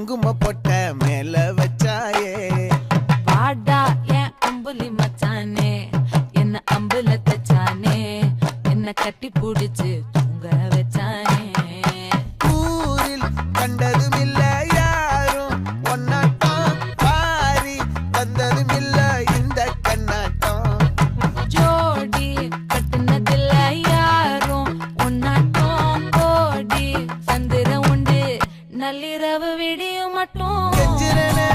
குங்கும பொட்ட மேல வச்சாயே வாடா என் அம்புலி மச்சானே என்ன அம்புல தச்சானே என்ன கட்டி புடிச்சு தூங்க வச்சானே ஊரில் கண்டதும் இல்ல யாரும் ஒன்னாட்டம் பாரி வந்ததும் இல்ல இந்த கண்ணாட்டம் ஜோடி கட்டுனதில்ல யாரும் ஒன்னாட்டம் கோடி சந்திர உண்டு நள்ளிரவு விடியும் மட்டும் கெஞ்சிரனே